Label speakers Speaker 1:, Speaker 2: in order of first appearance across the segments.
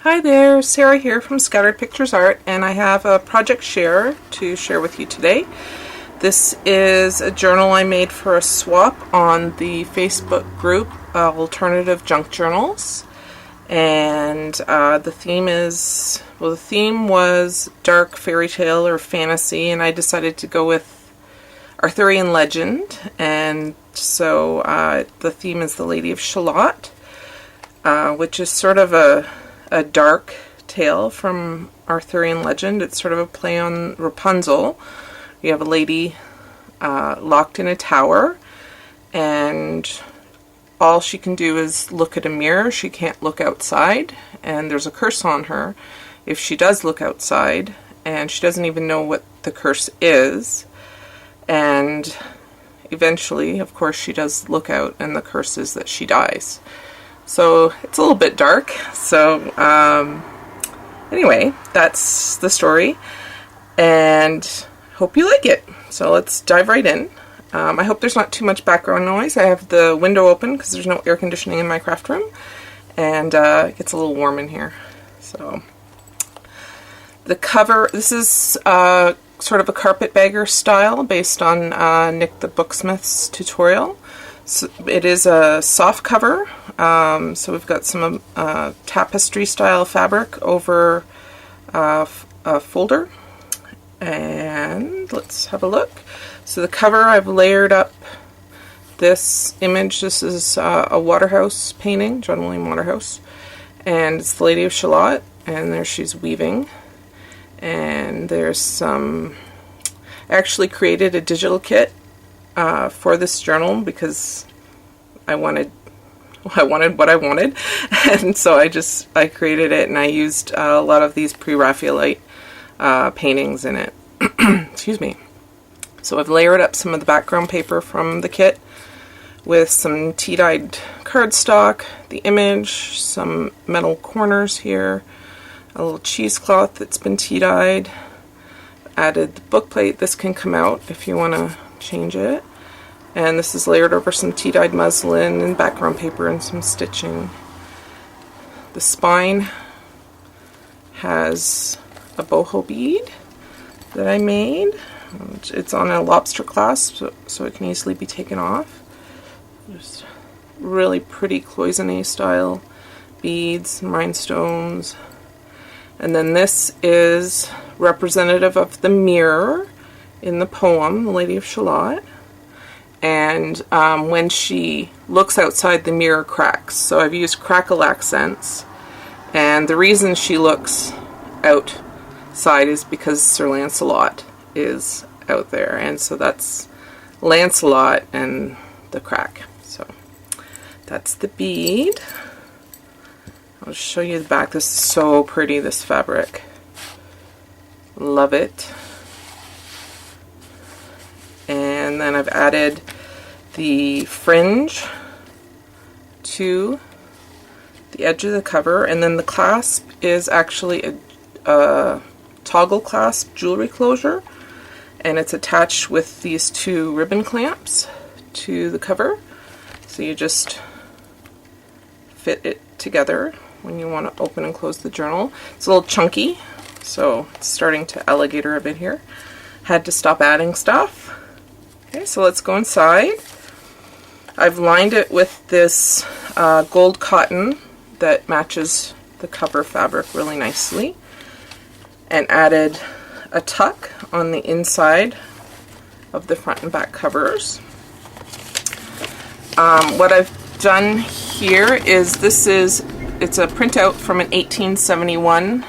Speaker 1: Hi there, Sarah here from Scattered Pictures Art, and I have a project share to share with you today. This is a journal I made for a swap on the Facebook group Alternative Junk Journals, and the theme was dark fairy tale or fantasy, and I decided to go with Arthurian legend, and so the theme is the Lady of Shalott, which is sort of a dark tale from Arthurian legend. It's sort of a play on Rapunzel. You have a lady locked in a tower, and all she can do is look at a mirror. She can't look outside, and there's a curse on her if she does look outside, and she doesn't even know what the curse is. And eventually, of course, she does look out, and the curse is that she dies. So it's a little bit dark. So anyway, that's the story, and hope you like it. So let's dive right in. I hope there's not too much background noise. I have the window open because there's no air conditioning in my craft room, and it gets a little warm in here. So the cover, this is sort of a Carpetbagger style based on Nick the Booksmith's tutorial. So it is a soft cover, so we've got some tapestry style fabric over a folder, and let's have a look. So the cover, I've layered up this image. This is a Waterhouse painting, John William Waterhouse, and it's the Lady of Shalott, and there she's weaving, and there's some, I actually created a digital kit for this journal because I wanted what I wanted, and so I created it, and I used a lot of these pre-Raphaelite paintings in it. Excuse me. So I've layered up some of the background paper from the kit with some tea-dyed cardstock, the image, some metal corners here, a little cheesecloth that's been tea-dyed, added the book plate. This can come out if you want to change it, and this is layered over some tea-dyed muslin and background paper and some stitching. The spine has a boho bead that I made. It's on a lobster clasp, so it can easily be taken off. Just really pretty cloisonne style beads, rhinestones. And then this is representative of the mirror in the poem, The Lady of Shalott. And when she looks outside, the mirror cracks. So I've used crackle accents. And the reason she looks outside is because Sir Lancelot is out there. And so that's Lancelot and the crack. So that's the bead. I'll just show you the back. This is so pretty, this fabric. Love it. And then I've added the fringe to the edge of the cover, and then the clasp is actually a toggle clasp jewelry closure, and it's attached with these two ribbon clamps to the cover. So you just fit it together when you want to open and close the journal. It's a little chunky, so it's starting to alligator a bit here. Had to stop adding stuff. Okay, so let's go inside. I've lined it with this gold cotton that matches the cover fabric really nicely, and added a tuck on the inside of the front and back covers. What I've done here is it's a printout from an 1871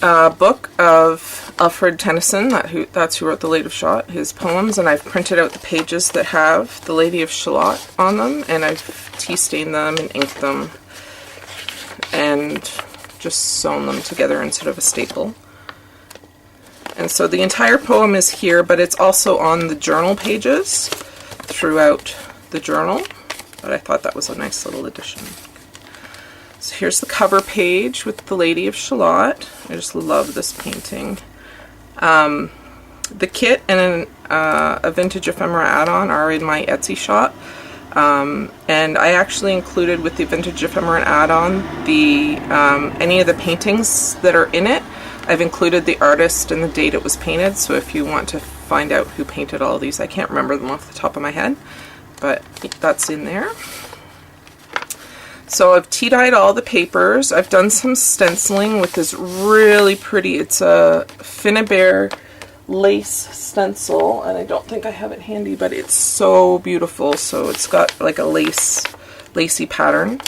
Speaker 1: book of Alfred Tennyson, that's who wrote The Lady of Shalott, his poems, and I've printed out the pages that have The Lady of Shalott on them, and I've tea stained them and inked them and just sewn them together instead of a staple. And so the entire poem is here, but it's also on the journal pages throughout the journal, but I thought that was a nice little addition. So here's the cover page with the Lady of Shalott. I just love this painting. The kit and a vintage ephemera add-on are in my Etsy shop. And I actually included with the Vintage Ephemera add-on the any of the paintings that are in it. I've included the artist and the date it was painted, so if you want to find out who painted all these, I can't remember them off the top of my head, but that's in there. So I've tea-dyed all the papers. I've done some stenciling with this really pretty, it's a Ephemera lace stencil, and I don't think I have it handy, but it's so beautiful. So it's got like a lacy pattern.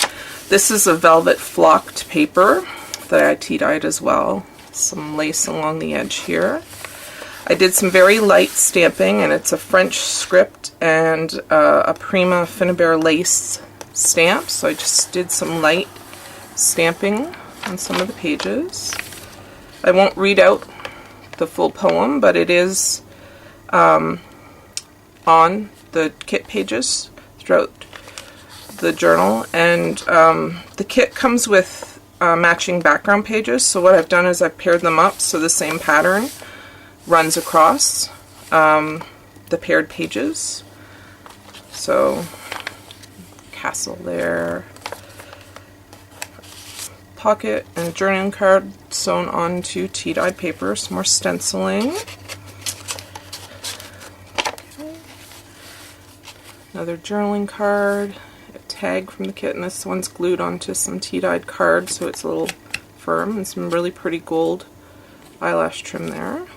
Speaker 1: This is a velvet flocked paper that I tea-dyed as well. Some lace along the edge here. I did some very light stamping, and it's a French script and a Prima Ephemera lace stamp, so I just did some light stamping on some of the pages. I won't read out the full poem, but it is on the kit pages throughout the journal, and the kit comes with matching background pages, so what I've done is I've paired them up so the same pattern runs across the paired pages. So castle there, pocket and a journaling card sewn onto tea-dyed paper, some more stenciling. Okay. Another journaling card, a tag from the kit, and this one's glued onto some tea-dyed card so it's a little firm, and some really pretty gold eyelash trim there. Okay.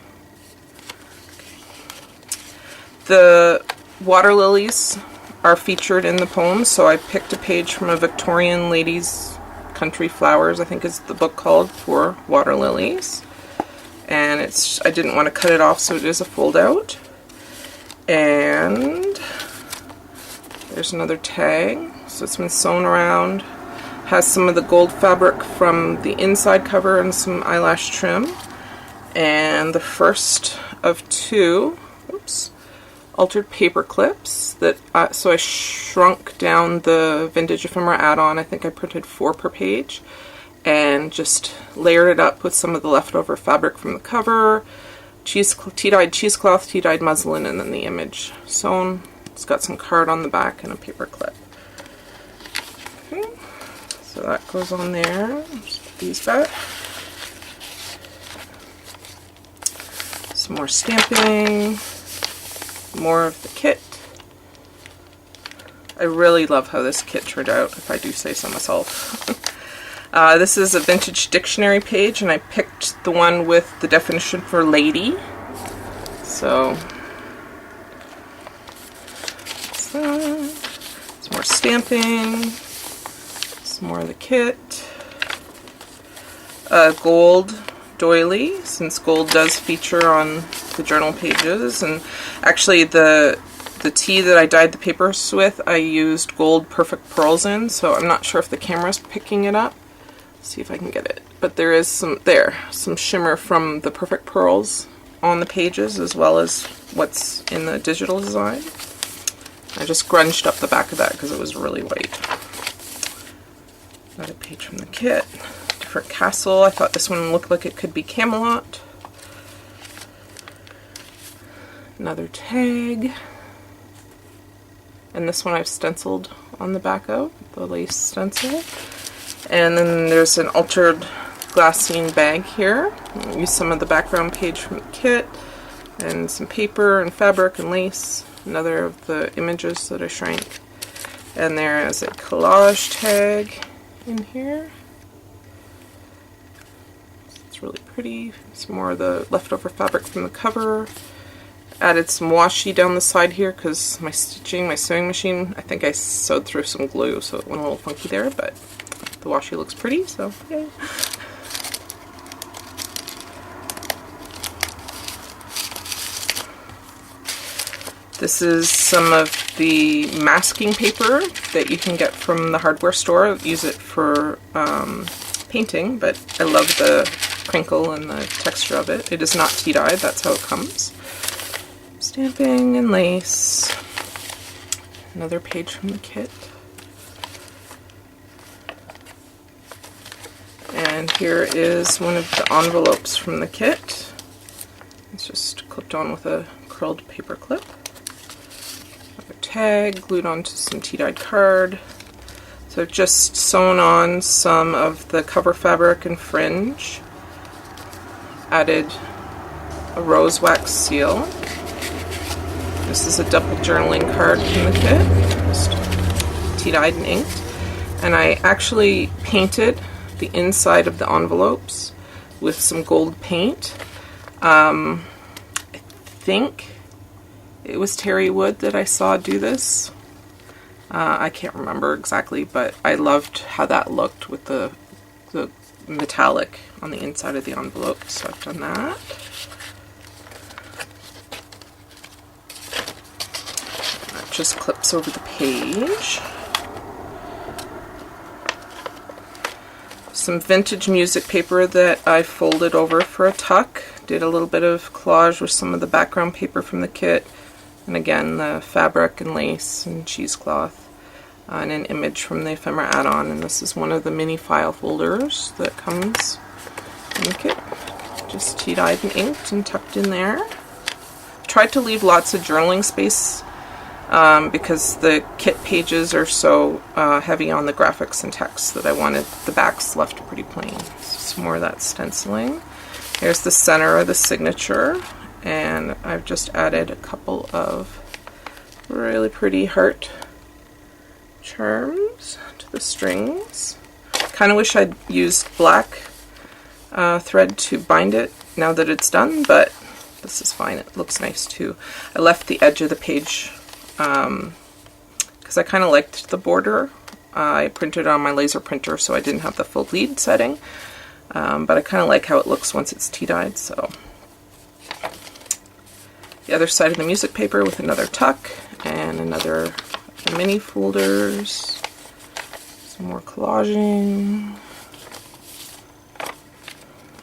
Speaker 1: The water lilies are featured in the poem, so I picked a page from a Victorian Ladies Country Flowers, I think is the book called, for water lilies. And I didn't want to cut it off, so it is a fold out. And there's another tag, so it's been sewn around. Has some of the gold fabric from the inside cover and some eyelash trim. And the first of two, altered paper clips that so I shrunk down the Vintage Ephemera add-on. I think I printed 4 per page, and just layered it up with some of the leftover fabric from the cover, tea-dyed cheesecloth, tea-dyed muslin, and then the image sewn. It's got some card on the back and a paper clip. Okay, so that goes on there. Just put these back. Some more stamping. More of the kit. I really love how this kit turned out, if I do say so myself. This is a vintage dictionary page, and I picked the one with the definition for lady. So, that's that. Some more stamping. Some more of the kit. Gold doily, since gold does feature on the journal pages, and actually the tea that I dyed the papers with, I used gold perfect pearls in, so I'm not sure if the camera's picking it up. Let's see if I can get it. But there is some shimmer from the perfect pearls on the pages, as well as what's in the digital design. I just grunged up the back of that because it was really white. Another page from the kit. Different castle. I thought this one looked like it could be Camelot. Another tag, and this one I've stenciled on the back of, the lace stencil. And then there's an altered glassine bag here. I'll use some of the background page from the kit, and some paper and fabric and lace, another of the images that I shrank. And there is a collage tag in here. It's really pretty. Some more of the leftover fabric from the cover. Added some washi down the side here because my sewing machine, I think I sewed through some glue, so it went a little funky there, but the washi looks pretty, so yay. This is some of the masking paper that you can get from the hardware store. Use it for painting, but I love the crinkle and the texture of it. It is not tea-dyed, that's how it comes. Stamping and lace. Another page from the kit. And here is one of the envelopes from the kit. It's just clipped on with a curled paper clip. Another tag glued onto some tea-dyed card. So I've just sewn on some of the cover fabric and fringe. Added a rose wax seal. This is a double journaling card from the kit, just tea-dyed and inked. And I actually painted the inside of the envelopes with some gold paint. I think it was Terry Wood that I saw do this. I can't remember exactly, but I loved how that looked with the metallic on the inside of the envelope, so I've done that. That just clips over the page. Some vintage music paper that I folded over for a tuck. Did a little bit of collage with some of the background paper from the kit, and again the fabric and lace and cheesecloth. And an image from the Ephemera add-on, and this is one of the mini file folders that comes in the kit. Just tea-dyed and inked and tucked in there. Tried to leave lots of journaling space because the kit pages are so heavy on the graphics and text that I wanted the backs left pretty plain. So some more of that stenciling. Here's the center of the signature, and I've just added a couple of really pretty heart charms to the strings. Kind of wish I'd used black thread to bind it now that it's done, but this is fine. It looks nice too. I left the edge of the page because I kind of liked the border. I printed it on my laser printer, so I didn't have the full lead setting, but I kind of like how it looks once it's tea-dyed. So the other side of the music paper with another tuck and another mini folders, some more collaging.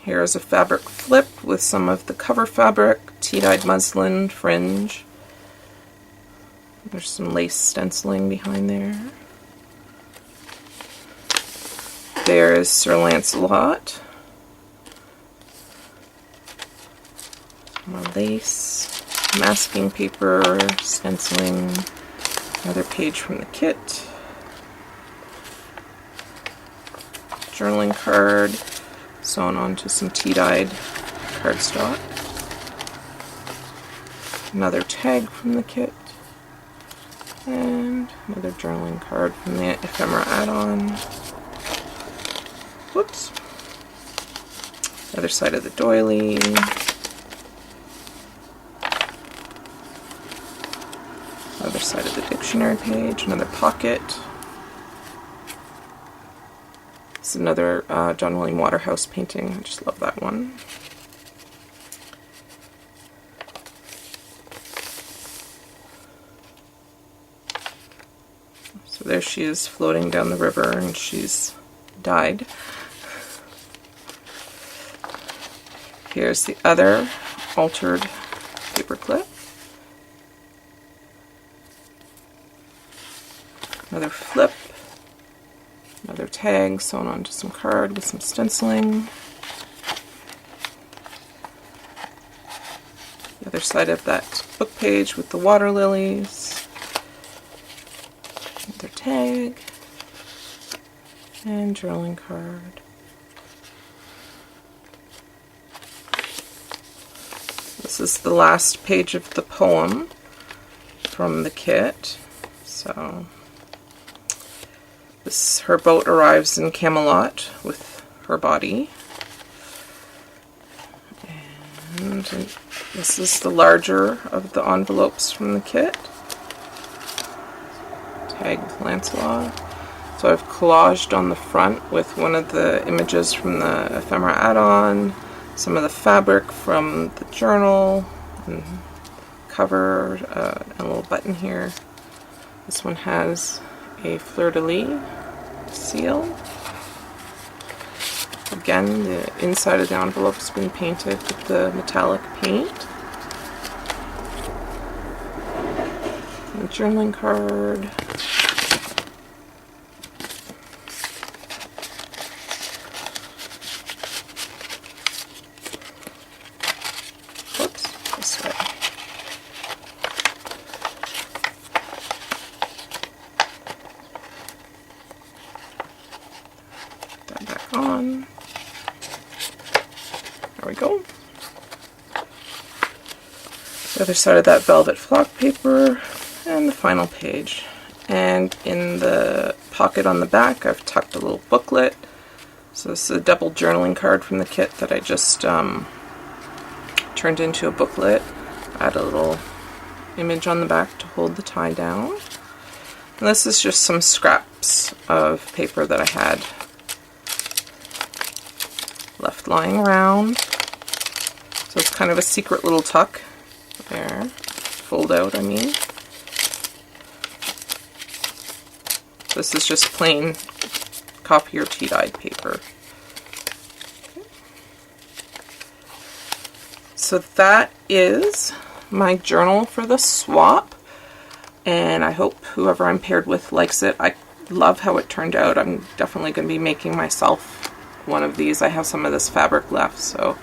Speaker 1: Here's a fabric flip with some of the cover fabric, tea-dyed muslin fringe. There's some lace stenciling behind there. There's Sir Lancelot. More lace, masking paper, stenciling. Another page from the kit. Journaling card sewn onto some tea-dyed cardstock. Another tag from the kit. And another journaling card from the Ephemera add-on. Whoops. Other side of the doily. Other side of the dictionary page, another pocket. This is another John William Waterhouse painting. I just love that one. So there she is floating down the river, and she's died. Here's the other altered paper clip. Another flip, another tag sewn onto some card with some stenciling. The other side of that book page with the water lilies. Another tag and journaling card. This is the last page of the poem from the kit. So her boat arrives in Camelot with her body. And this is the larger of the envelopes from the kit. Tag with Lancelot. So I've collaged on the front with one of the images from the Ephemera add-on, some of the fabric from the journal, and cover, and a little button here. This one has a fleur-de-lis seal. Again, the inside of the envelope has been painted with the metallic paint. A journaling card. Whoops, this way. that back on. There we go. The other side of that velvet flock paper, and the final page. And in the pocket on the back, I've tucked a little booklet. So this is a double journaling card from the kit that I just turned into a booklet. Add a little image on the back to hold the tie down. And this is just some scraps of paper that I had left lying around. So it's kind of a secret little tuck there. Fold out, I mean. This is just plain copy or tea-dyed paper. Okay. So that is my journal for the swap, and I hope whoever I'm paired with likes it. I love how it turned out. I'm definitely going to be making myself one of these. I have some of this fabric left, so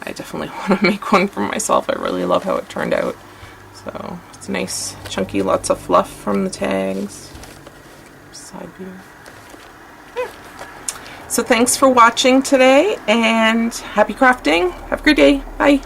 Speaker 1: I definitely want to make one for myself. I really love how it turned out. So it's nice, chunky, lots of fluff from the tags. Side view. Yeah. So thanks for watching today, and happy crafting. Have a great day. Bye.